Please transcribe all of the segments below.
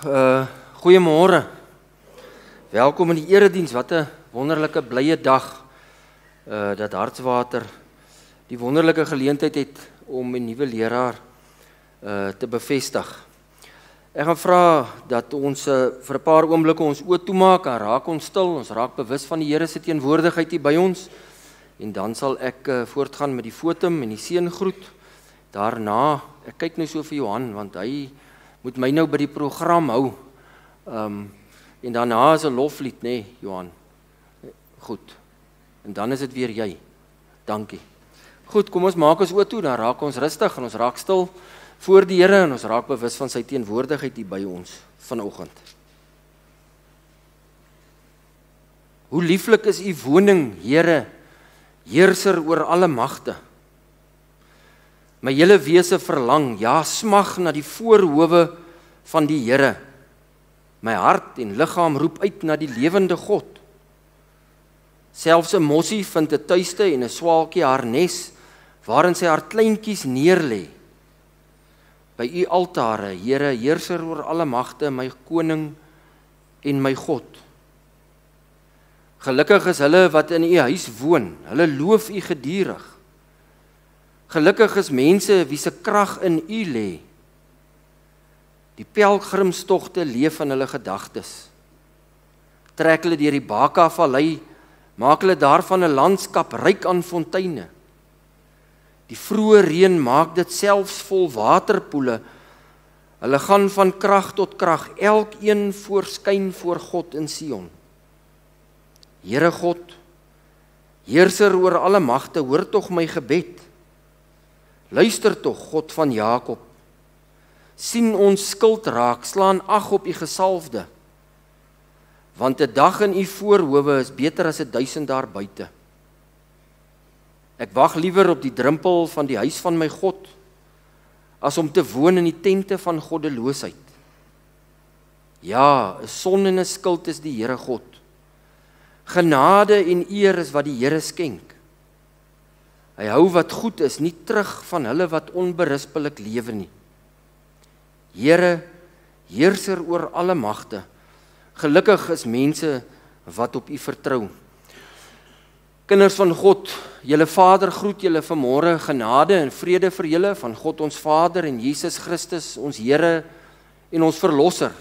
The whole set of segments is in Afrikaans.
Goeiemôre. Welkom in die erediens. Wat 'n wonderlike blye dag dat Hartswater die wonderlike geleentheid het om 'n nuwe leraar te bevestig. Ek gaan vra dat ons vir 'n paar oomblikke ons oë toemaak en raak ons stil. Ons raak bewus van die Here se teenwoordigheid hier by ons. En dan sal ek voortgaan met die fotum en die seëngroet. Daarna, ek kyk nou so vir Johan want hy moet my nou by die program hou. En daarna is 'n loflied, nê, Johan. Goed. En dan is dit weer jy. Dankie. Goed, kom ons maak ons oë toe, dan raak ons rustig en ons raak stil voor die Here en ons raak bewus van sy teenwoordigheid hier by ons vanoggend. Hoe lieflik is u woning, Here, heerser oor alle magte. My hele wese verlang, ja, smag na die voorhowe van die Here. My hart en liggaam roep uit na die lewende God. Selfs 'n mossie vind 'n tuiste en 'n swaalkie haar nes, waarin sy haar kleintjies neerlê. By u altare, Here, heerser oor alle magte, my koning en my God. Gelukkig is hulle wat in u huis woon, hulle loof u gedurig. Gelukkig is mense wie se krag in u lê. Die pelgrimstogte leef in hulle gedagtes. Trek hulle deur die Baka-vallei, maak hulle daarvan 'n landskap ryk aan fonteine. Die vroeë reën maak dit selfs vol waterpoele. Hulle gaan van krag tot krag, elkeen voorskyn voor God in Sion. Here God, heerser oor alle magte, hoor tog my gebed. Luister tog, God van Jakob. Sien ons skuld raak, slaan ag op u gesalfde. Want 'n dag in u voorhowe is beter as 1000 daar buite. Ek wag liewer op die drempel van die huis van my God, as om te woon in die tente van goddeloosheid. Ja, 'n son en 'n skuld is die Here God. Genade en eer is wat die Here skenk. Hy hou wat goed is, nie terug van hulle wat onberispelik lewe nie. Here, heerser oor alle magte, gelukkig is mense wat op u vertrou. Kinders van God, julle Vader groet julle vanmôre, genade en vrede vir julle van God ons Vader en Jesus Christus, ons Here en ons Verlosser,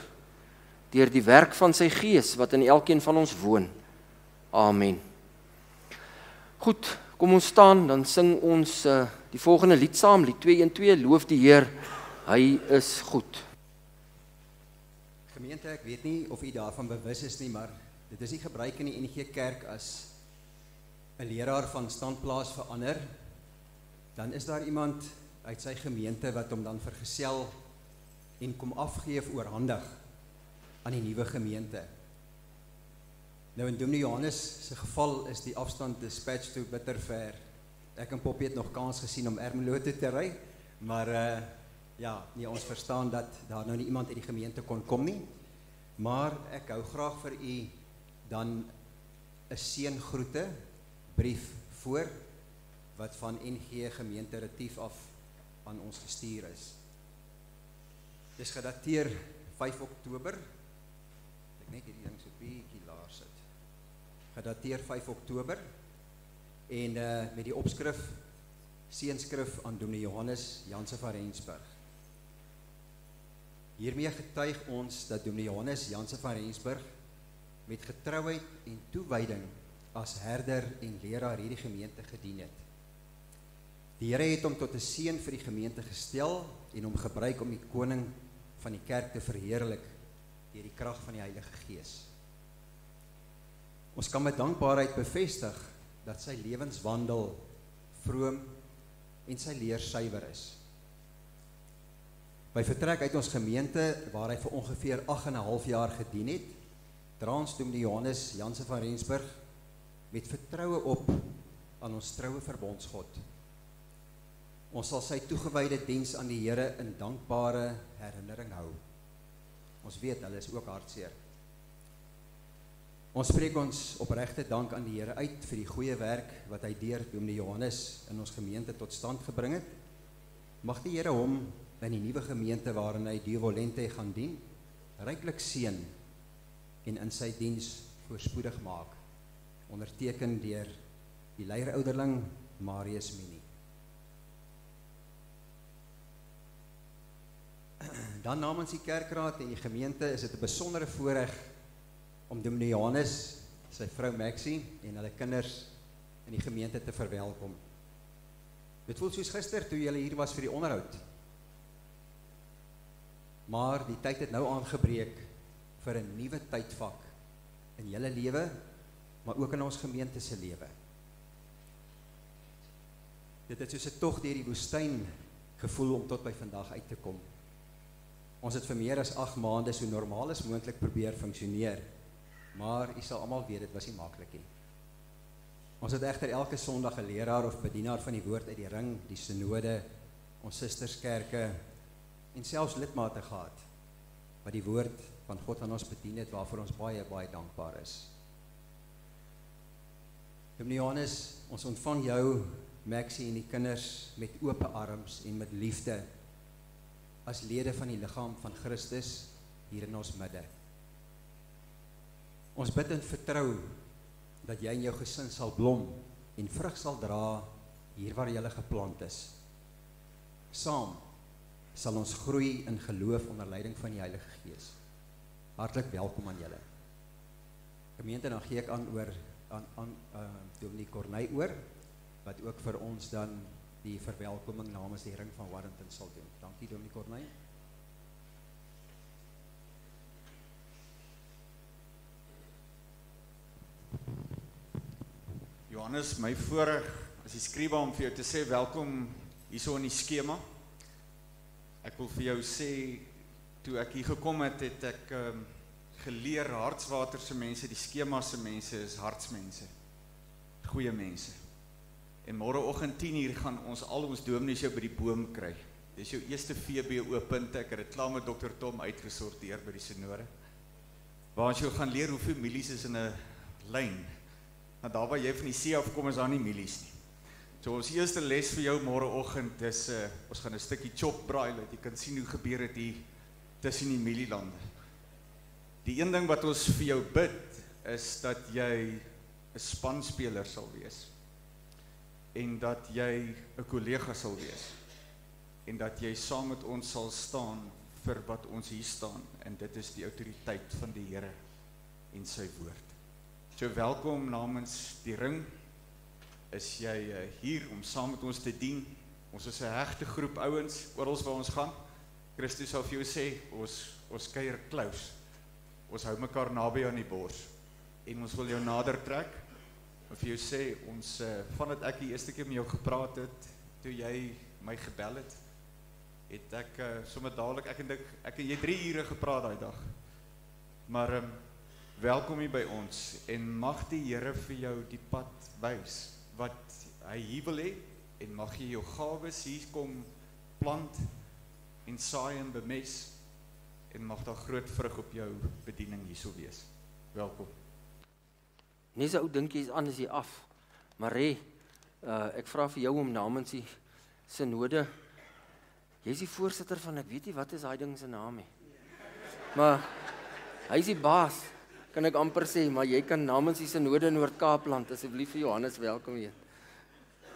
deur die werk van sy Gees wat in elkeen van ons woon. Amen. Goed, kom ons staan, dan sing ons die volgende lied saam, lied 212, loof die Heer, hy is goed. Gemeente, ek weet nie of u daarvan bewus is nie, maar dit is nie gebruik in die NG Kerk as 'n leraar van standplaas verander, dan is daar iemand uit sy gemeente wat hom dan vergesel en kom afgee of oorhandig aan die nuwe gemeente. Nou in Dominee Johannes se geval is die afstand dispatch toe bitter ver. Ek en Poppie het nog kans gesien om Ermelo toe te ry, maar ja, nee, ons verstaan dat daar nou nie iemand uit die gemeente kon kom nie, maar ek hou graag vir u dan 'n seëngroete brief voor wat van NG Gemeente Retief af aan ons gestuur is. Dit is gedateer 5 Oktober. Ek net hierdie ding so bietjie laer sit. Gedateer 5 Oktober en met die opskrif seënskrif aan Dominee Johannes Janse van Rensburg. Hiermee getuig ons dat Dominee Johannes Janse van Rensburg met getrouheid en toewyding as herder en leraar hierdie gemeente gedien het. Die Here het hom tot 'n seën vir die gemeente gestel en hom gebruik om die koning van die kerk te verheerlik deur die krag van die Heilige Gees. Ons kan met dankbaarheid bevestig dat sy lewenswandel vroom en sy leer suiwer is. By vertrek uit ons gemeente, waar hy vir ongeveer 8,5 jaar gedien het, dra ons Dominee Johannes Janse van Rensburg met vertroue op aan ons troue verbondsgod. Ons sal sy toegewyde diens aan die Here in dankbare herinnering hou. Ons weet, hulle is ook hartseer. Ons spreek ons opregte dank aan die Here uit vir die goeie werk wat hy deur Dominee Johannes in ons gemeente tot stand gebring het. Mag die Here hom in die nuwe gemeente waarin hy die Volente gaan dien, ryklik seën en in sy diens voorspoedig maak, onderteken deur die leierouderling Marius Mini. Dan namens die kerkraad en die gemeente is dit 'n besondere voorreg om Dominee Johannes, sy vrou Maxie en hulle kinders in die gemeente te verwelkom. Dit voel soos gister toe julle hier was vir die onderhoud. Maar die tyd het nou aangebreek vir 'n nuwe tydvak in julle lewe, maar ook in ons gemeente se lewe. Dit het soos 'n tog deur die woestyn gevoel om tot by vandag uit te kom. Ons het vir meer as 8 maande so normaal as moontlik probeer funksioneer, maar u sal almal weet dit was nie maklik nie. Ons het egter elke Sondag 'n leraar of bedienaar van die woord uit die ring, die synode, ons susterskerke en selfs lidmate gehad wat die woord van God aan ons bedien het, waarvoor ons baie dankbaar is. Dominee Johannes, ons ontvang jou, Maxie en die kinders met oop arms en met liefde as lede van die liggaam van Christus hier in ons midde. Ons bid en vertrou dat jy en jou gesin sal blom en vrug sal dra hier waar jy geplant is. Saam sal ons groei in geloof onder leiding van die Heilige Gees. Hartlik welkom aan julle. Gemeente, dan gee ek aan Dominee Corneille oor, wat ook vir ons dan die verwelkoming namens die ring van Warrington sal doen. Dankie Dominee Corneille. Johannes, my voorreg as die skrywer om vir jou te sê welkom hierso in die skema. Ek wil vir jou sê, toe ek hier gekom het, het ek geleer Hartswater se mense, die skema se mense is hartsmense, goeie mense. En môreoggend 10:00 gaan ons al ons dominees jou by die boom kry. Dis jou eerste VBO punt, ek het dit klaar met Dr. Tom uitgesorteer by die synode. Waar ons jou gaan leer hoe families is in 'n lyn. Nou daar waar jy van die see af kom is daar nie milies nie. So ons eerste les vir jou môreoggend is ons gaan 'n stukkie chop braai, dat jy kan sien hoe gebeur dit hier tussen die milielande. Die een ding wat ons vir jou bid is dat jy 'n spanspeler sal wees. En dat jy 'n kollega sal wees. En dat jy saam met ons sal staan vir wat ons hier staan. En dit is die autoriteit van die Here en sy woord. So welkom namens die ring. Is jy hier om saam met ons te dien. Ons is 'n hegte groep ouens oral waar ons gaan. Christus sal vir jou sê, ons kuier close. Ons hou mekaar naby aan die bors. En ons wil jou nader trek. En vir jou sê, ons vandat ek die eerste keer met jou gepraat het, toe jy my gebel het ek sommer dadelik, ek en jy 3 ure gepraat daai dag. Maar welkom hier by ons en mag die Here vir jou die pad wys wat hy hier wil hê en mag jy jou gawes hier kom plant en saai en bemes en mag daar groot vrug op jou bediening hierso wees. Welkom. Nie so ou dinkies aan is hier af. Maar ek vra vir jou om namens die synode. Jy is die voorsitter van, ek weet nie wat is daai ding se naam nie. Maar hy is die baas, kan ek amper sê, maar jy kan namens die synode in Noord-Kaapland asseblief vir Johannes welkom heet.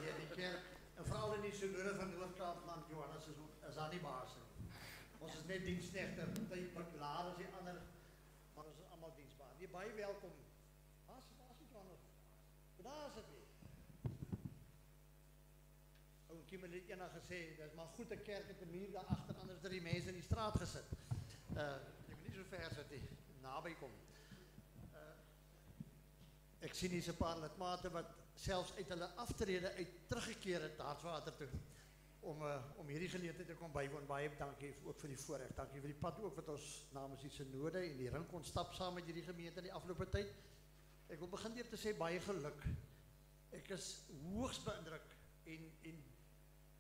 Ja, die kerk, en veral in die synode van Noord-Kaapland, Johannes is daar nie baas nie. Ons is net diensknegte, party klaar as die ander, maar ons is almal diensbaar. Nee, baie welkom. Waar is Johannes? Daar is dit nie. Ou Kim het eendag gesê, dit is maar goed 'n kerk het 'n muur daar agter, anders het die mense in die straat gesit. Jy moet nie so ver sit nie, naby kom. Ek sien hier's 'n paar lidmate wat selfs uit hulle aftrede uit teruggekeer het Hartswater toe om hierdie geleentheid te kom bywoon. Baie dankie ook vir die voorreg. Dankie vir die pad ook wat ons namens die synode en die ring kon stap saam met hierdie gemeente in die afgelope tyd. Ek wil begin deur te sê baie geluk. Ek is hoogs beïndruk en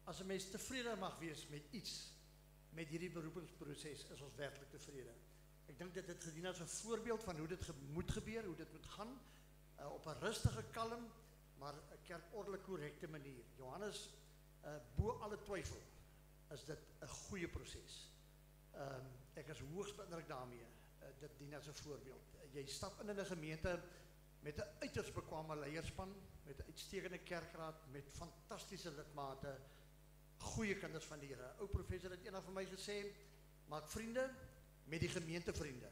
as 'n mens tevrede mag wees met iets met hierdie beroepingsproses is ons werklik tevrede. Ek dink dit het gedien as 'n voorbeeld van hoe dit moet gebeur, hoe dit moet gaan op 'n rustige, kalm, maar 'n kerkordelik korrekte manier. Johannes, bo alle twyfel is dit 'n goeie proses. Ek is hoogs beïndruk daarmee. Dit dien as 'n voorbeeld. Jy stap in 'n gemeente met 'n uiters bekwame leierspan, met 'n uitstekende kerkraad, met fantastiese lidmate, goeie kinders van die Here. Ou professor het eendag vir my gesê, maak vriende met die gemeentevriende.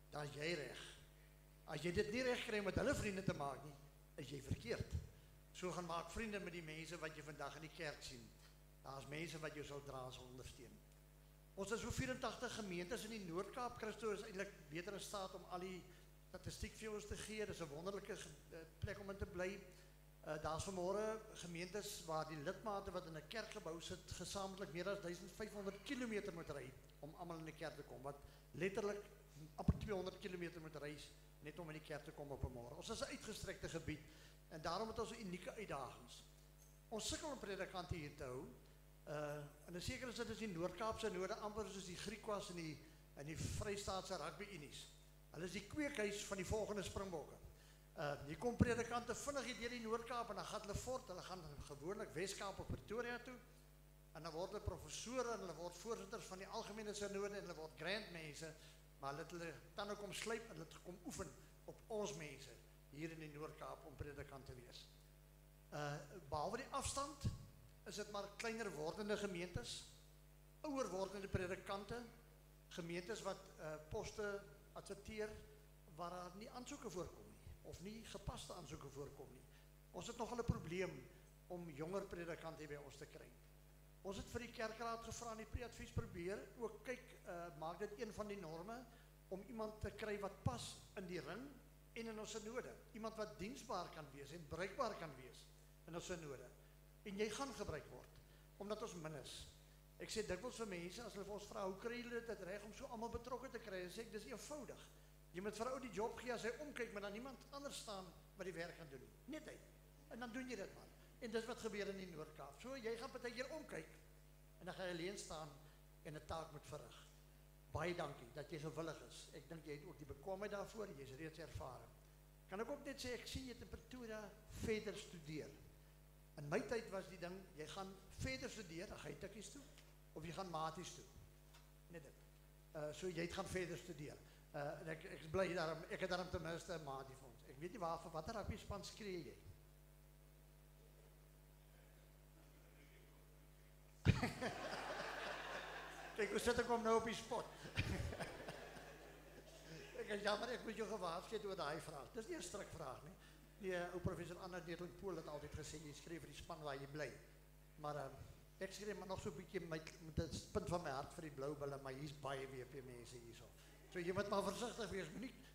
Dan is jy reg. As jy dit nie reg kry om met hulle vriende te maak nie, is jy verkeerd. So gaan maak vriende met die mense wat jy vandag in die kerk sien. Daar is mense wat jou sal dra en sal ondersteun. Ons is so 84 gemeentes in die Noord-Kaap. Christo is eintlik beter in staat om al die statistiek vir ons te gee. Dis 'n wonderlike plek om in te bly. Daar's vanmôre gemeentes waar die lidmate wat in 'n kerkgebou sit gesamentlik meer as 1500 km moet ry om almal in die kerk te kom. Wat letterlik amper 200 km moet reis net om in die kerk te kom op 'n môre. Ons is 'n uitgestrekte gebied en daarom het ons unieke uitdagings. Ons sukkel om predikante hier te hou. En 'n sekere sin is die Noord-Kaapse node amper soos die Griekwas en die Vrystaatse rugby unies. Hulle is die kweekhuis van die volgende Springbokke. Hier kom predikante vinnig hier deur die Noord-Kaap en dan gaan hulle voort. Hulle gaan gewoonlik Wes-Kaap of Pretoria toe. En dan word hulle professore en hulle word voorsitters van die algemene sinode en hulle word grandmense, maar hulle het hulle tande kom slyp en hulle het kom oefen op ons mense hier in die Noord-Kaap om predikant te wees. Behalwe die afstand is dit maar kleiner wordende gemeentes, ouer wordende predikante, gemeentes wat poste adverteer waar daar nie aansoeke voorkom nie, of nie gepaste aansoeke voorkom nie. Ons het nogal 'n probleem om jonger predikante by ons te kry. Ons het vir die kerkraad gevra en die pre-advies probeer ook kyk, maak dit een van die norme om iemand te kry wat pas in die ring en in ons synode. Iemand wat diensbaar kan wees en bruikbaar kan wees in ons synode. En jy gaan gebruik word, omdat ons min is. Ek sê dikwels vir mense, as hulle vir ons vra, hoe kry julle dit reg om so almal betrokke te kry? En sê ek, dis eenvoudig. Jy moet vir 'n ou die job gee as hy omkyk, maar dan niemand anders staan wat die werk gaan doen nie. Net hy. En dan doen jy dit maar. En dis wat gebeur in die Noord-Kaap. So jy gaan partykeer omkyk en dan gaan jy alleen staan en 'n taak moet verrig. Baie dankie dat jy gewillig is. Ek dink jy het ook die bekwaamheid daarvoor, jy's reeds ervare. Kan ek ook net sê, ek sien jy het in Pretoria verder studeer. In my tyd was die ding, jy gaan verder studeer, dan ga jy tikkies toe, of jy gaan maties toe. Net dit. So jy het gaan verder studeer. En ek is bly daarom, ek het daarom ten minste 'n matie vir ons. Ek weet nie waarvan, watter rugby span skree jy? Kijk, hoe sit ek hom nou op die spot? Ek is jammer, ek moet jou gewaarsku oor daai vraag. Dis nie 'n strik vraag nie. Die ou professor Anna Deerling-Pool het altyd gesê, jy skryf vir die span waar jy bly. Maar ek skryf maar nog so 'n bietjie met 'n punt van my hart vir die Blou Bulle, maar hier's baie WP mense hierso. So jy moet maar versigtig wees,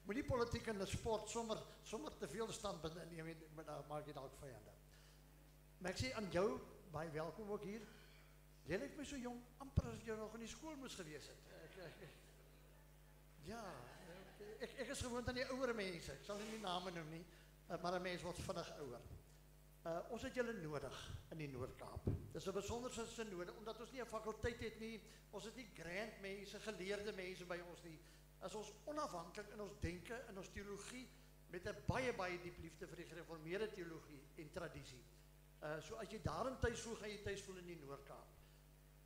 moenie politiek in 'n sport sommer te veel standpunt inneem, maar dan maak jy dalk vyande. Maar ek sê aan jou, baie welkom ook hier. Jy lyk my so jong, amper as jy nog in die skool moes gewees het. Ja, ek is gewoond aan die ouer mense, ek sal nie name noem nie, maar 'n mens word vinnig ouer. Ons het julle nodig in die Noord-Kaap. Dis 'n besonderse synode, omdat ons nie 'n fakulteit het nie, ons het nie grand mense, geleerde mense by ons nie. As ons onafhanklik in ons denke, in ons teologie, met 'n baie diep liefde vir die gereformeerde teologie en tradisie. So as jy daarin tuis voel, gaan jy tuis voel in die Noord-Kaap.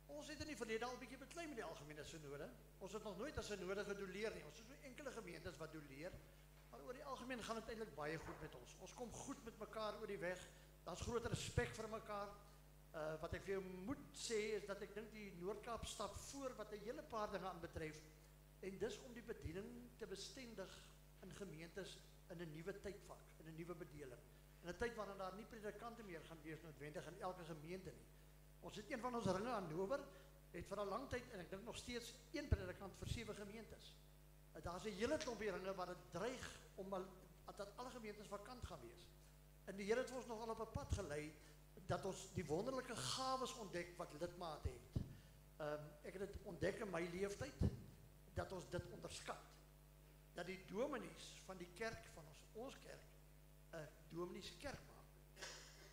Ons het in die verlede al 'n bietjie beklei met die algemene synode. Ons het nog nooit as synode gedoleer nie. Ons het so enkele gemeentes wat doleer, maar oor die algemeen gaan dit eintlik baie goed met ons. Ons kom goed met mekaar oor die weg. Daar's groot respek vir mekaar. Wat ek vir jou moet sê is dat ek dink die Noord-Kaap stap voor wat 'n hele paar dinge aanbetref. En dis om die bediening te bestendig in gemeentes in 'n nuwe tydvak, in 'n nuwe bedeling. In 'n tyd waarin daar nie predikante meer gaan wees noodwendig in elke gemeente nie. Ons het een van ons ringe aan Hannover, het vir 'n lang tyd, en ek dink nog steeds, een predikant vir 7 gemeentes. Daar's 'n hele klompie ringe wat dit dreig om dat alle gemeentes vakant gaan wees. En die Here het ons nogal op 'n pad gelei dat ons die wonderlike gawes ontdek wat lidmate het. Ek het dit ontdek in my leeftyd dat ons dit onderskat. Dat die dominees van die kerk van ons kerk 'n domineeskerk maak.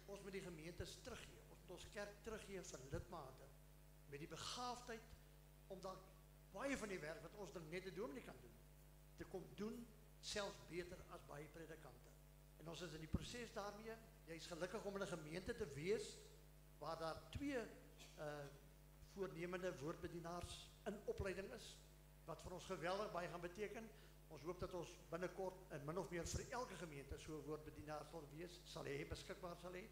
Ons moet die gemeentes teruggee. Ons moet ons kerk teruggee vir lidmate met die begaafdheid om dan baie van die werk wat ons dan net 'n dominee kan doen, te kom doen selfs beter as baie predikante. En ons is in die proses daarmee. Jy is gelukkig om in 'n gemeente te wees waar daar 2 voornemende woordbedienaars in opleiding is. wat vir ons geweldig baie gaan beteken. Ons hoop dat ons binnekort min of meer vir elke gemeente so 'n woordbedienaar sal hê, beskikbaar sal hê.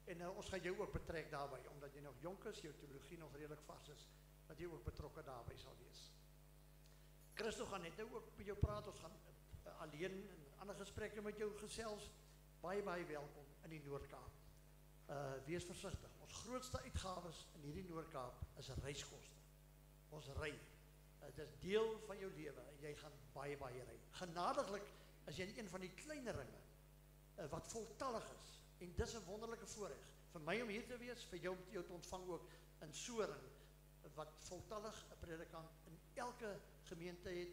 En ons gaan jou ook betrek daarbij, omdat jy nog jonk is, jou teologie nog redelijk vast is, dat jy ook betrokken daarbij sal wees. Christo gaan net nou ook met jou praat, ons gaan alleen in ander gesprekke met jou gesels, baie welkom in die Noord-Kaap. Wees versigtig, ons grootste uitgawes in hierdie Noord-Kaap is reiskoste. Ons ry, het is deel van jou lewe, en jy gaan baie ry. Genadiglik is jy in een van die kleine ringe, wat voltallig is, en dis 'n wonderlike voorreg vir my om hier te wees, vir jou om jou te ontvang ook in so 'n ring, wat voltallig 'n predikant in elke gemeente het,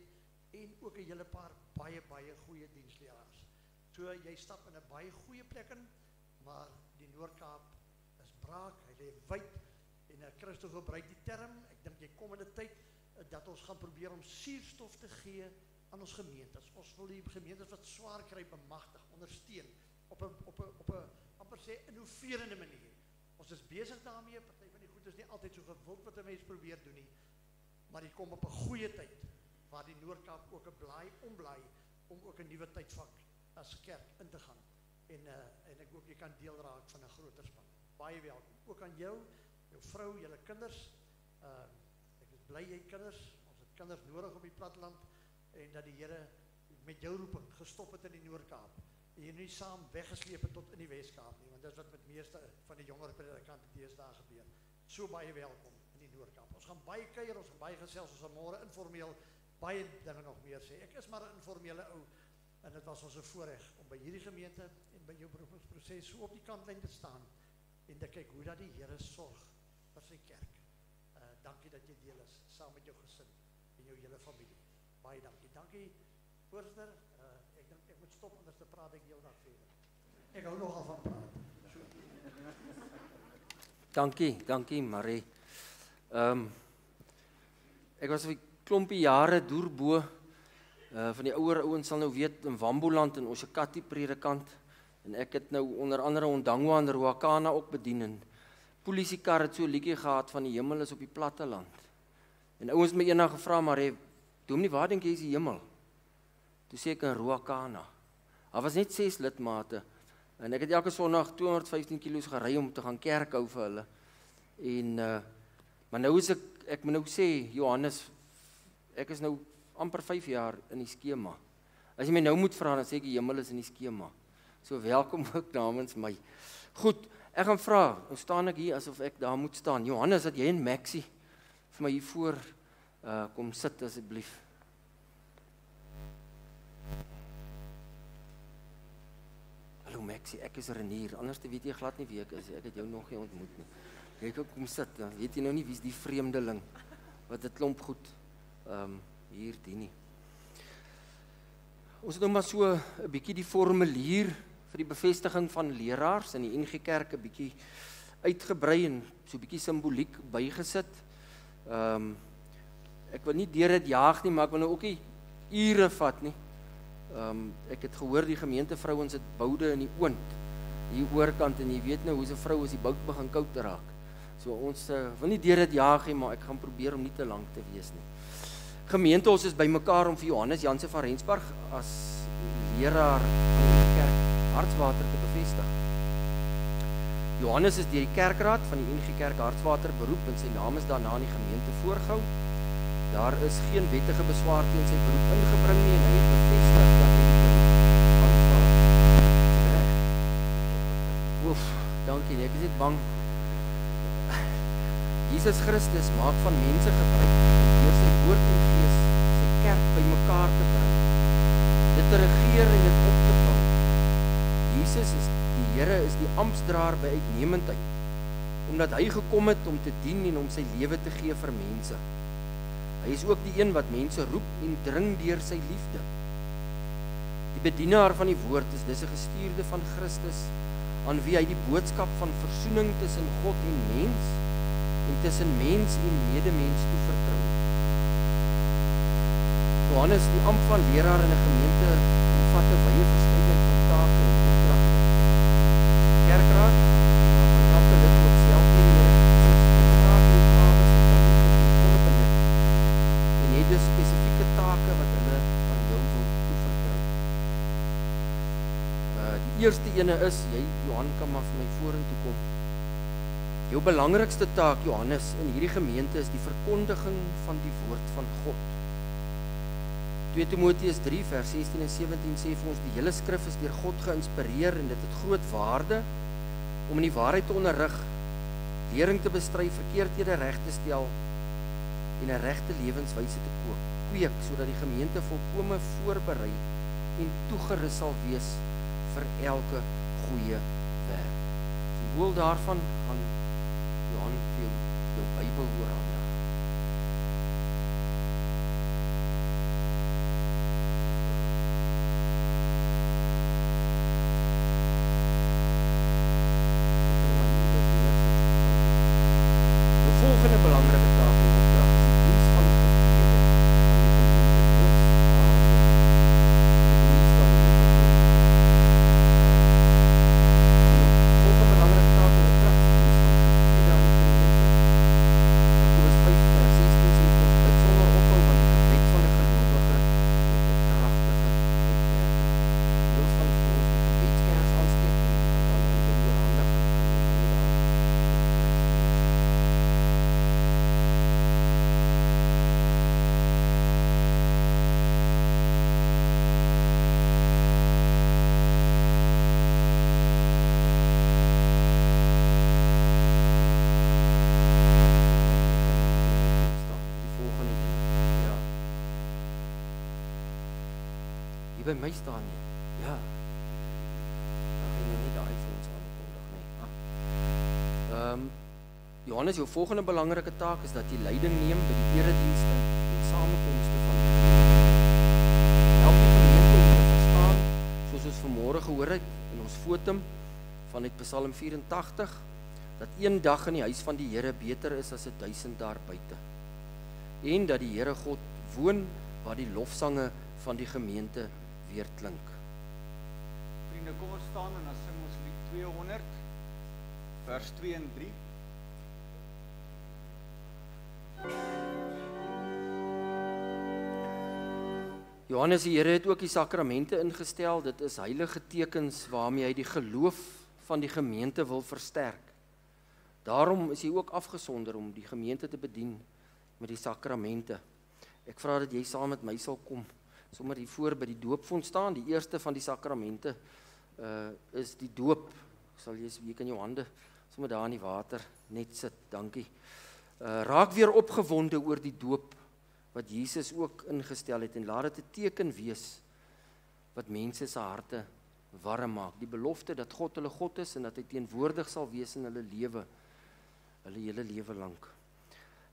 en ook 'n hele paar baie goeie diensleraars. So jy stap in 'n baie goeie plek in, maar die Noord-Kaap is braak, hy lê wyd, en Christo gebruik die term, ek dink jy kom in 'n tyd, dat ons gaan probeer om suurstof te gee aan ons gemeentes. Ons wil die gemeentes wat swaar kry bemagtig, ondersteun, op 'n amper sê innoverende manier. Ons is besig daarmee, party van die goed is nie altyd so gewild wat 'n mens probeer doen nie, maar die kom op 'n goeie tyd, waar die Noord-Kaap ook 'n omblaai, om ook 'n nuwe tydvak as kerk in te gaan. En ek hoop jy kan deel raak van 'n groter span. Baie welkom. Ook aan jou vrou, julle kinders. Ek is bly jy kinders, ons het kinders nodig op die platteland, en dat die Here met jou roeping gestop het in die Noord-Kaap, en jy nie saam weggesleep het tot in die Wes-Kaap nie, want dit is wat met meeste van die jonger predikante deesdae gebeur. So baie welkom in die Noord-Kaap. Ons gaan baie kuier, ons gaan baie gesels, ons gaan môre informeel baie dinge nog meer sê. Ek is maar 'n informele ou, en dit was ons 'n voorreg om by hierdie gemeente en by jou beroepingsproses so op die kantlyn te staan, en te kyk hoe dat die Here sorg vir sy kerk. Dankie dat jy deel is, saam met jou gesin en jou hele familie. Baie dankie. Dankie, voorsitter. Ek dink ek moet stop, anders te praat ek heel dag verder. Ek hou nogal van praat. Dankie Marie. Ek was 'n klompie jare deur van die ouer ouens sal nou weet, in Wamboland en Oshakati predikant, en ek het nou onder andere Ondangwa en Ruakana ook bedien, en polisiekar het so 'n liedjie gehad van die hemel is op die platte land. En ouens het my eendag gevra, maar dominee, waar dink jy is die hemel? Toe sê ek in Ruakana. Daar was net 6 lidmate, en ek het elke Sondag 215 kilos gery om te gaan kerk hou vir hulle. En maar nou is ek moet nou sê, Johannes, ek is nou amper 5 jaar in die skema. As jy my nou moet vra, dan sê ek die hemel is in die skema. So welkom ook namens my. Goed, ek gaan vra, nou staan ek hier asof ek daar moet staan. Johannes, dat jy en Maxie vir my hier voor kom sit asseblief. Hallo Maxie, ek is Renier, anders weet jy glad nie wie ek is, ek het jou nog nie ontmoet nie. Jy kan kom sit, dan weet jy nou nie wie is die vreemdeling, wat het klomp goed hier dien nie. Ons het nou maar so 'n bietjie die formulier vir die bevestiging van leraars in die NG Kerk 'n bietjie uitgebrei en so 'n bietjie simboliek bygesit. Ek wil nie deur dit jaag nie, maar ek wil nou ook nie ure vat nie. Ek het gehoor die gemeentevrouens het boude in die oond, hier oorkant, en jy weet nou hoe 'n vrou as die bout begin koud te raak. So ons wil nie deur dit jaag nie, maar ek gaan probeer om nie te lank te wees nie. Gemeente, ons is bymekaar om vir Johannes Jansen van Rensburg as leraar van die kerk Hartswater te bevestig. Johannes is deur die kerkraad van die NG Kerk Hartswater beroep en sy naam is daarna in die gemeente voorgehou. Daar is geen wettige beswaar teen sy beroep ingebring nie en hy het bevestig dat hy die beroep aanvaar. Oef, dankie, ek is net bang. Jesus Christus maak van mense gebruik om deur sy woord en gees sy kerk bymekaar te bring, dit te regeer en dit op te bou. Jesus is die Here, is die amptsdraer by uitnemendheid, omdat hy gekom het om te dien en om sy lewe te gee vir mense. Hy is ook die een wat mense roep en dring deur sy liefde. Die bedienaar van die woord is dis 'n gestuurde van Christus, aan wie hy die boodskap van versoening tussen God en mens en tussen mens en medemens toevertrou. Johannes, die ampt van leraar in 'n gemeente, omvat 'n wye verskeidenheid van take en opdragte. Kerkraad, elke lid moet self die taakopgawes en het dus spesifiek eerste ene is, jy Johan kan maar vir my vorentoe kom. Jou belangrikste taak, Johannes, in hierdie gemeente is die verkondiging van die woord van God. 2 Timoteus 3 vers 16 en 17 sê vir ons, die hele skrif is deur God geïnspireer en dit het groot waarde om in die waarheid te onderrig, lering te bestry, verkeerdhede reg te stel en 'n regte lewenswyse te kweek, sodat die gemeente volkome voorberei en toegerus sal wees vir elke goeie werk. Symbool daarvan gaan Johan vir jou Bybel oorhandig. Die volgende belangrike taak en opdrag is die diens van gebede aan die by my staan nie. Ja. Dan gaan jy nie daai vir ons aankondig nie. Johannes, jou volgende belangrike taak is dat jy leiding neem by die eredienste en samekomste van die gemeente. Help die gemeente om te verstaan, soos ons vanmôre gehoor het in ons fotum vanuit Psalm 84, dat een dag in die huis van die Here beter is as 1000 daar buite. En dat die Here God woon waar die lofsange van die gemeente weer klink. Vriende, kom ons staan en dan sing ons lied 200, vers 2 en 3. Johannes, die Here het ook die sakramente ingestel. Dit is heilige tekens waarmee hy die geloof van die gemeente wil versterk. Daarom is hy ook afgesonder om die gemeente te bedien met die sakramente. Ek vra dat jy saam met my sal kom, sommer hier voor by die doopfonds staan. Die eerste van die sakramente is die doop. Sal jy kan jou hande sommer daar in die water net sit. Dankie. Raak weer opgewonde oor die doop wat Jesus ook ingestel het en laat dit 'n teken wees wat mense se harte warm maak. Die belofte dat God hulle God is en dat hy teenwoordig sal wees in hulle lewe, hulle hele lewe lank.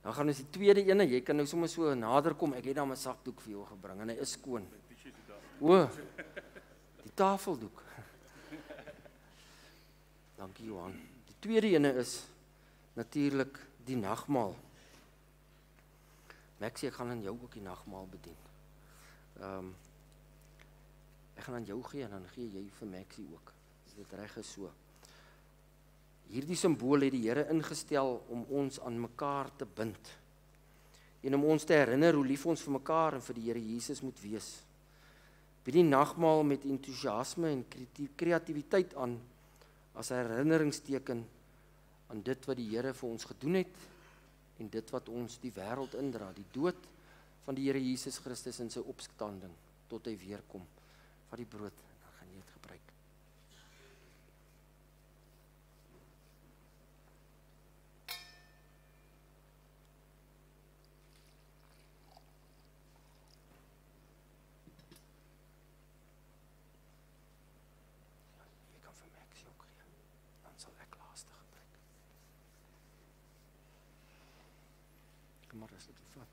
Dan gaan ons die tweede ene, jy kan nou sommer so nader kom, ek het dan 'n sakdoek vir jou gebring en hy is skoon. O, die tafeldoek. Dankie Johan. Die tweede ene is natuurlik die nagmaal. Maxie, ek gaan aan jou ook die nagmaal bedien. Ek gaan aan jou gee en dan gee jy vir Maxie ook. As dit reg is so. Hierdie simbool het die Here ingestel om ons aan mekaar te bind. En om ons te herinner hoe lief ons vir mekaar en vir die Here Jesus moet wees. Bied die nagmaal met entoesiasme en kreatiwiteit aan as 'n herinneringsteken aan dit wat die Here vir ons gedoen het en dit wat ons die wêreld indra, die dood van die Here Jesus Christus en sy opstanding tot hy weer kom. Vat die brood, dan gaan jy dit gebruik. Jy kan vir Maxie ook gee, dan sal ek laaste gebruik. Kom maar, as dit vat.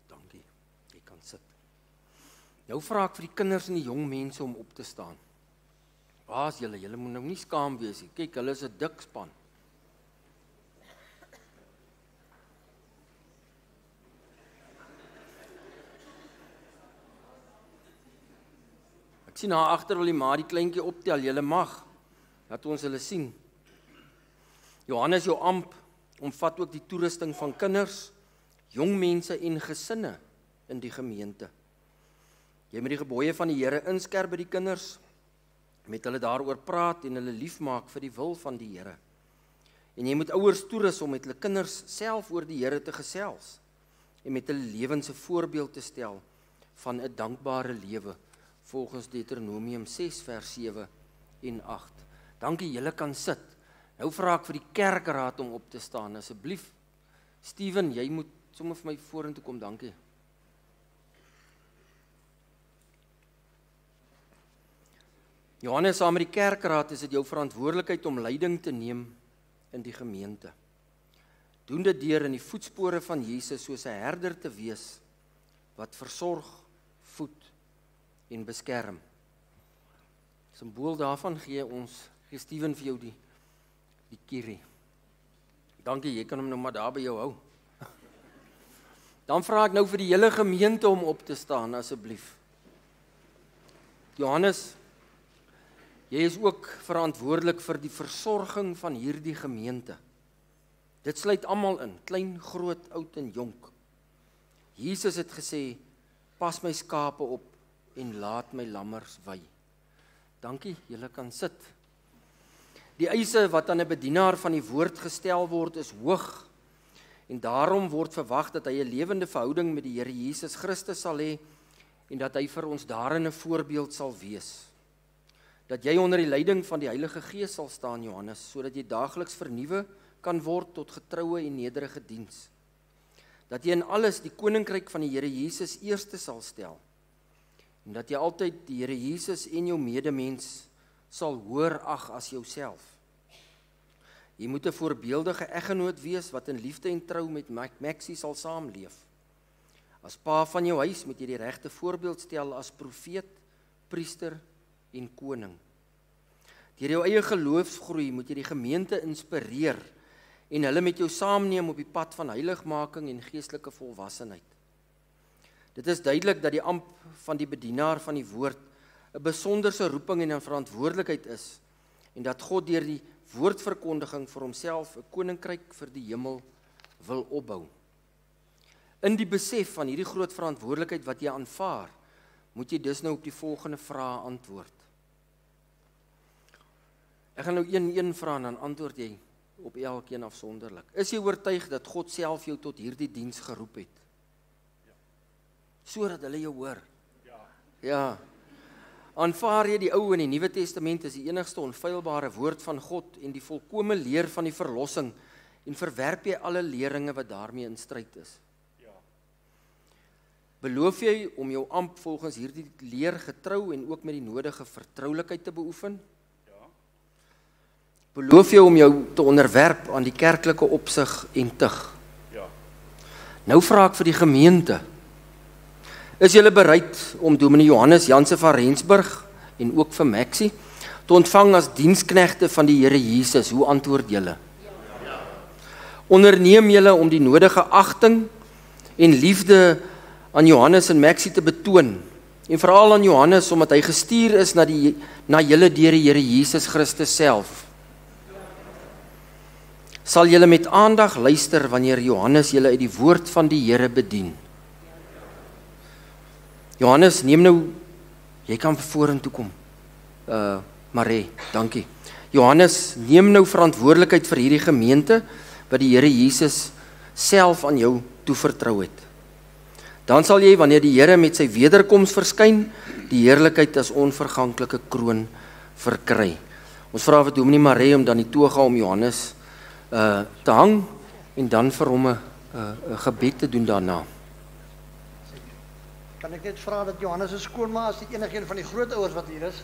Dankie, jy kan sit. Nou vra ek vir die kinders en die jong mense om op te staan. Waar is julle? Julle moet nou nie skaam wees nie. Kyk, hulle is 'n dik span. sien daar agter wil die ma die kleintjie optel, julle mag. Laat ons hulle sien. Johannes, jou amp omvat ook die toerusting van kinders, jong mense en gesinne in die gemeente. Jy moet die gebooie van die Here inskerp by die kinders, met hulle daaroor praat en hulle liefmaak vir die wil van die Here. En jy moet ouers toerus om met hulle kinders self oor die Here te gesels en met hulle lewens 'n voorbeeld te stel van 'n dankbare lewe volgens Deuteronomium 6 vers 7 en 8. Dankie, julle kan sit. Nou vra ek vir die kerkraad om op te staan, asseblief. Steven, jy moet sommer vir my vorentoe kom, dankie. Johannes, saam met die kerkraad is dit jou verantwoordelikheid om leiding te neem in die gemeente. Doen dit deur in die voetspore van Jesus soos 'n herder te wees wat versorg, voed en beskerm. Simbool daarvan gee Steven vir jou die kierie. Dankie, jy kan hom nou maar daar by jou hou. Dan vra ek nou vir die hele gemeente om op te staan, asseblief. Johannes, jy is ook verantwoordelik vir die versorging van hierdie gemeente. Dit sluit almal in, klein, groot, oud en jonk. Jesus het gesê, pas my skape op en laat my lammers wei. Dankie, julle kan sit. Die eise wat aan 'n bedienaar van die woord gestel word is hoog, en daarom word verwag dat hy 'n lewende verhouding met die Here Jesus Christus sal hê, en dat hy vir ons daarin 'n voorbeeld sal wees. Dat jy onder die leiding van die Heilige Gees sal staan, Johannes, sodat jy daagliks vernuwe kan word tot getroue en nederige diens. Dat jy in alles die koninkryk van die Here Jesus eerste sal stel, en dat jy altyd die Here Jesus en jou medemens sal hoër ag as jouself. Jy moet 'n voorbeeldige eggenoot wees wat in liefde en trou met Maxie sal saamleef. As pa van jou huis moet jy die regte voorbeeld stel as profeet, priester en koning. Deur jou eie geloofsgroei moet jy die gemeente inspireer en hulle met jou saamneem op die pad van heiligmaking en geestelike volwassenheid. Dit is duidelik dat die amp van die bedienaar van die woord 'n besonderse roeping en 'n verantwoordelikheid is, en dat God deur die woordverkondiging vir homself 'n koninkryk vir die hemel wil opbou. In die besef van hierdie groot verantwoordelikheid wat jy aanvaar, moet jy dus nou op die volgende vrae antwoord. Ek gaan nou een vra en dan antwoord jy op elkeen afsonderlik. Is jy oortuig dat God self jou tot hierdie diens geroep het? Ja. Sodat hulle jou hoor? Ja. Aanvaar jy die Ou en die Nuwe Testament as die enigste onfeilbare woord van God en die volkomme leer van die verlossing, en verwerp jy alle leringe wat daarmee in stryd is? Ja. Beloof jy om jou amp volgens hierdie leer getrou en ook met die nodige vertroulikheid te beoefen? Ja. Beloof jy om jou te onderwerp aan die kerklike opsig en tug? Ja. Nou vra ek vir die gemeente. Is julle bereid om Dominee Johannes Janse van Rensburg en ook vir Maxie te ontvang as diensknegte van die Here Jesus? Hoe antwoord julle? Ja. Onderneem julle om die nodige agting en liefde aan Johannes en Maxie te betoon, en veral aan Johannes omdat hy gestuur is na julle deur die Here Jesus Christus self? Sal julle met aandag luister wanneer Johannes julle uit die woord van die Here bedien? Johannes, neem nou, jy kan vorentoe kom. Marie, dankie. Johannes, neem nou verantwoordelikheid vir hierdie gemeente wat die Here Jesus self aan jou toevertrou het. Dan sal jy, wanneer die Here met sy wederkoms verskyn, die heerlikheid as onverganklike kroon verkry. Ons vra vir Dominee Marie om dan die toga om Johannes te hang en dan vir hom 'n gebed te doen daarna. Kan ek net vra dat Johannes se skoonma as die enige een van die grootouers wat hier is,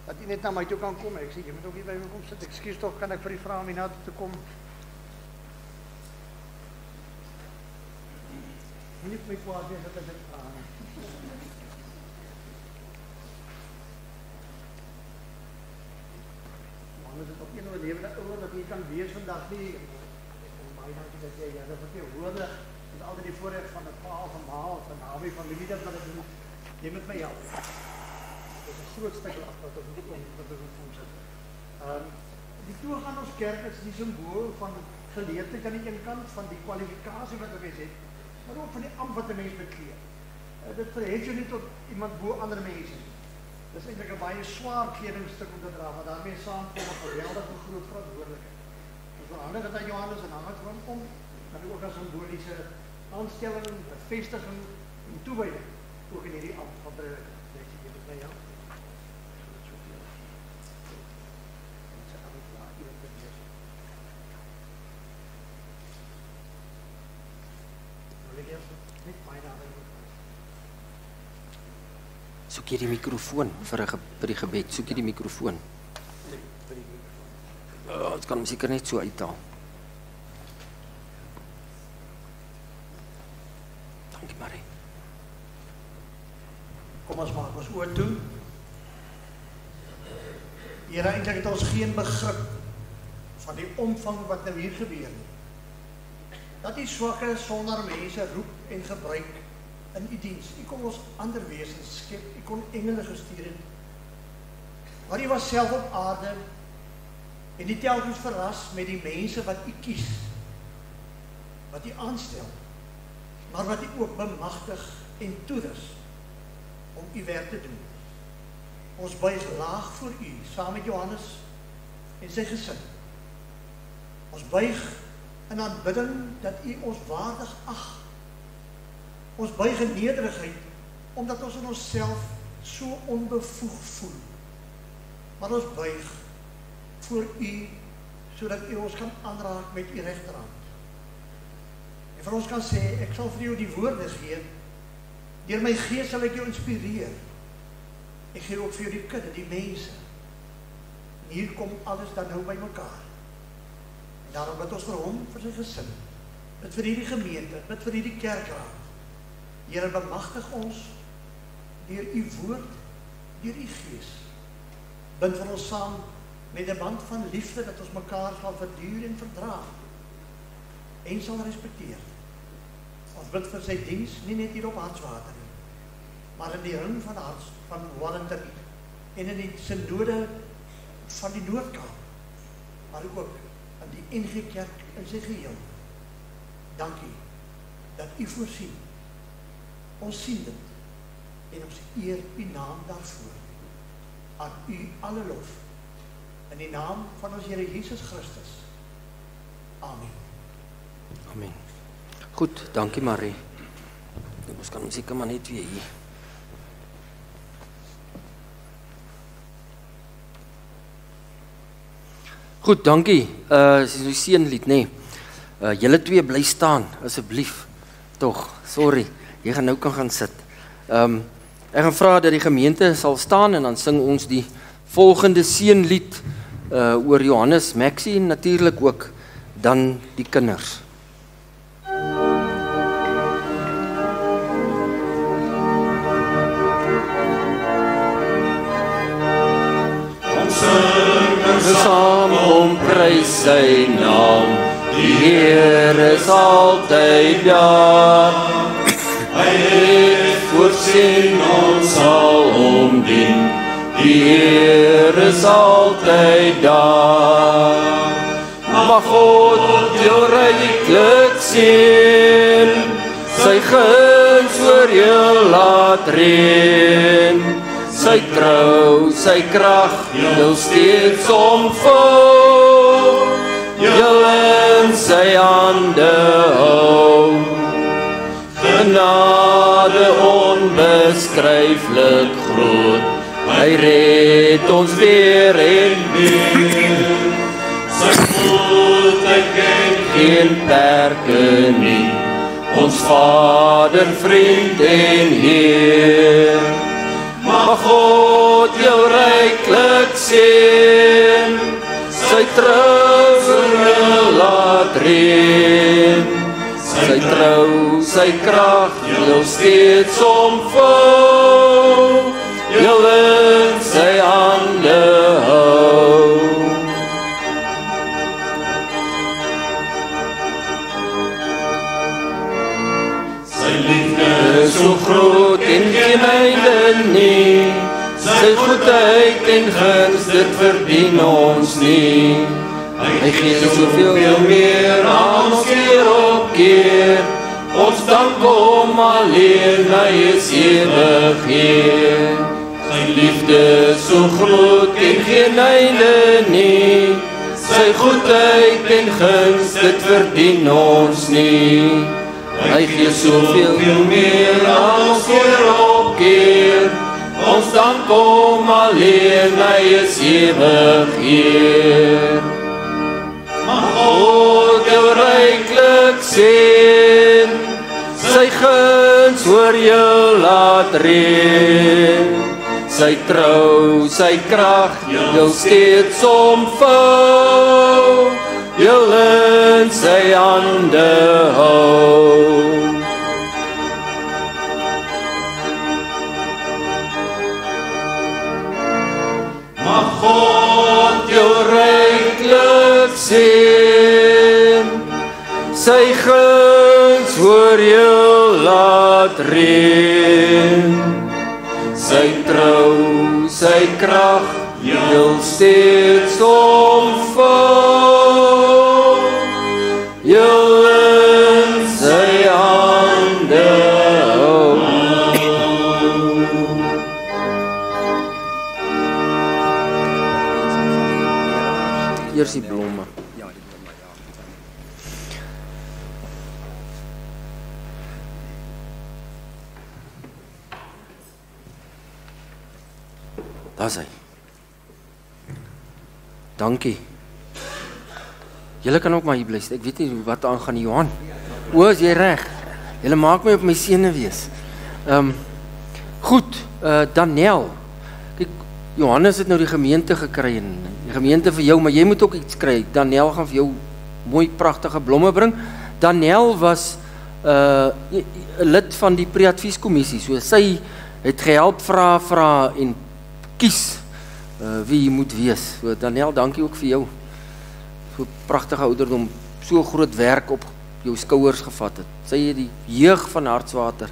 dat jy net na my toe kan kom? Ek sê jy moet ook hier by my kom sit. Ekskuus tog, kan ek vir u vra om hier na toe te kom? Moenie my kwaad wees dat ek dit vra nie. Johannes is ook een lewende ouer wat hier kan wees vandag nie. Baie dankie dat jy dat vir hoorde. Altyd die voorreg van 'n pa of 'n ma of 'n naby familie dat wat ek doen. Jy moet my help. Dit is 'n groot stuk land wat ons moet sit. Die toegang ons kerk is die simbool van geleerdheid aan die een kant, van die kwalifikasie wat 'n mens het, maar ook van die ambt wat 'n mens bekleed. Dit verhef jou nie tot iemand bo ander mense nie. Dis eintlik 'n baie swaar kledingstuk om te dra, maar daarmee saamkom 'n geweldige groot verantwoordelikheid. Ons verander dit aan Johannes en hang dit van om, dan ook as 'n simboliese aanstelling, bevestiging en toewyding, ook in hierdie ambt van prediker. Dis hier by jou. Soek jy die mikrofoon vir die gebed? Soek jy die mikrofoon? Dit kan hom seker net so uithaal. Dankie Marie. Kom ons maak ons oor toe. Here, eintlik het ons geen begrip van die omvang wat nou hier gebeur nie. Dat die swakke sonder mense roep en gebruik in u diens. U kon ons ander wesens skep, u kon engele gestuur het. Maar u was self op aarde en die telkens verras met die mense wat u kies, wat u aanstel, maar wat u ook bemagtig en toerus om u werk te doen. Ons buig laag voor u, saam met Johannes en sy gesin. Ons buig in aanbidding dat u ons waardig ag. Ons buig in nederigheid, omdat ons in onsself so onbevoeg voel. Maar ons buig voor u, sodat u ons kan aanraak met u regterhand. En vir ons kan sê, ek sal vir u die woorde gee, deur my gees sal ek jou inspireer. Ek gee ook vir jou die kudde, die mense. En hier kom alles dan nou by mekaar. En daarom bid ons vir hom, vir sy gesin, bid vir hierdie gemeente, bid vir hierdie kerkraad. Here, bemagtig ons deur u woord, deur u gees. Bind vir ons saam met 'n band van liefde dat ons mekaar sal verduur en verdra en sal respekteer. Ons bid vir sy diens, nie net hier op Hartswater nie, maar in die ring van Harts, van Wellington en in die synode van die Noord-Kaap, maar ook in die NG Kerk in sy geheel. Dankie dat u voorsien. Ons sien dit en ons eer u naam daarvoor. Aan u alle lof in die naam van ons Here Jesus Christus. Amen. Amen. Goed, dankie Marie. Ons kan seker maar net weer hier. Goed, dankie. Dis so seënlied, nê. Julle twee bly staan asseblief. Tog, sorry. Jy gaan nou kan sit. Ek gaan vra dat die gemeente sal staan en dan sing ons die volgende seënlied oor Johannes Maxie en natuurlik ook dan die kinders. Ons sing saam om prys sy naam, die Here is altyd daar. Hy het voorsien, ons sal hom dien, die Here is altyd daar. Mag God jou ryklik seën, sy guns oor jou laat reën, sy trou, sy krag, jou steeds omvou, jou in sy hande hou. Genade onbeskryflik groot, hy red ons weer en weer. Sy goedheid ken geen perke nie, ons Vader, vriend en Heer. Mag God jou ryklik seën, sy trou vir jou laat reën, sy trou, sy krag, jou steeds omvou, jou in sy hande hou. Sy liefde so groot en geen einde nie, sy Sy goedheid en guns, dit verdien ons nie. Hy gee soveel meer aan ons keer op keer. Ons dank hom alleen, hy is ewig Heer. Sy liefde so groot en geen einde nie. Sy goedheid en guns, dit verdien ons nie. Hy gee soveel meer aan ons keer op keer. Ons dank hom alleen, hy is ewig Heer. Mag God jou ryklik seën, sy guns oor jou laat reën. Sy trou, sy krag, jou steeds omvou, jou in sy hande hou. Mag God jou ryklik seën, sy guns oor jou laat reën. Sy trou, sy krag, jou steeds omvou, jou in sy hande hou. Eers die blomme. Ja, die blomme, ja. Daar is hy. Dankie. Julle kan ook maar hier bly. Ek weet nie wat aangaan nie, Johan. O, is jy reg? Julle maak my op my sene wees. Goed, Daniel. Kyk, Johannes het nou die gemeente gekry en die gemeente vir jou, maar jy moet ook iets kry. Daniel gaan vir jou mooi pragtige blomme bring. Daniel was 'n lid van die pre-advieskommissie. So sy het gehelp vra en kies wie jy moet wees. So Daniel, dankie ook vir jou. So pragtige ouderdom, so groot werk op jou skouers gevat het. Sy het die jeug van Hartswater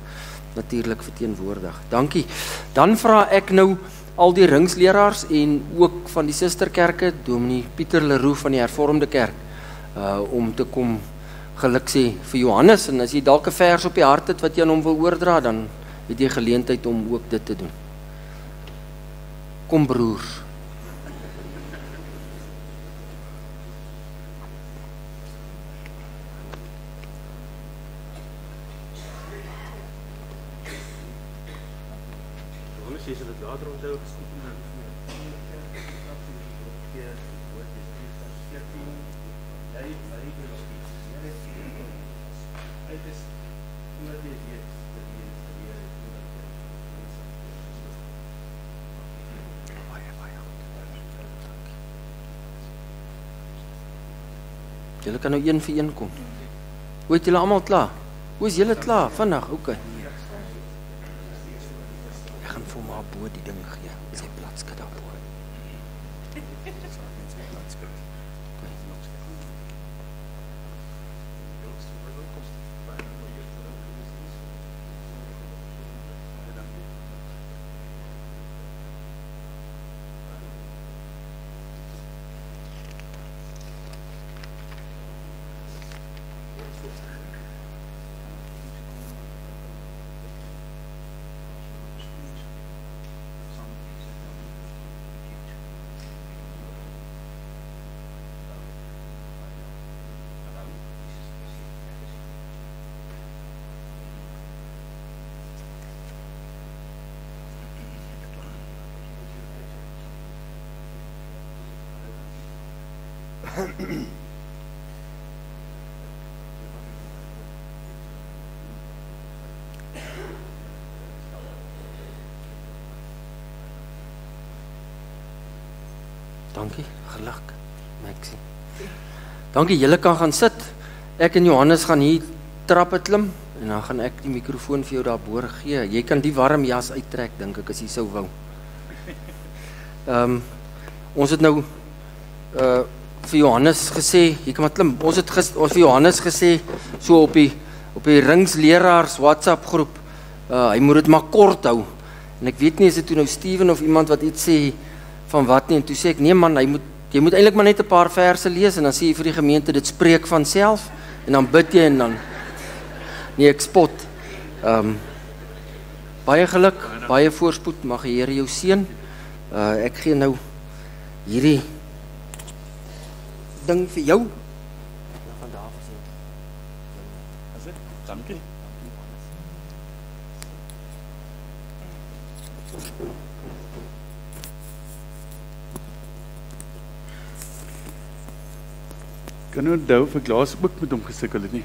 natuurlik verteenwoordig. Dankie. Dan vra ek nou al die ringsleraars en ook van die susterkerke, Dominee Pieter Leroux van die Hervormde Kerk, om te kom geluk sê vir Johannes. En as jy dalk 'n vers op die hart het wat jy aan hom wil oordra, dan het jy geleentheid om ook dit te doen. Kom broers. Julle kan nou een vir een kom. Hoe het julle almal klaar? Hoe is julle klaar vandag? OK. Ek gaan vir my bo die ding gee. Sy platske daar bo. Dankie, geluk, Maxie. Dankie, julle kan gaan sit. Ek en Johannes gaan hier trappe klim en dan gaan ek die mikrofoon vir jou daarbo gee. Jy kan die warm jas uittrek, dink ek, as jy sou wou. Ons het nou vir Johannes gesê, jy kan maar klim. Ons het vir Johannes gesê so op die ringsleraars WhatsApp groep, hy moet dit maar kort hou En ek weet nie, is dit toe nou Steven of iemand wat iets sê van wat nie, en toe sê ek, nee man, jy moet eintlik maar net 'n paar verse lees, en dan sê jy vir die gemeente, dit spreek van self, en dan bid jy, en dan, nee, ek spot. Baie geluk, baie voorspoed, mag die Here jou seën. Ek gee nou hierdie ding vir jou. Van daar af sê. Dankie. Kan nou onthou vir Klaas ook met hom gesukkel het nie.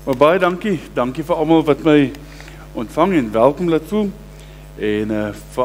Maar baie dankie vir almal wat my ontvang en welkom laat voel. En vir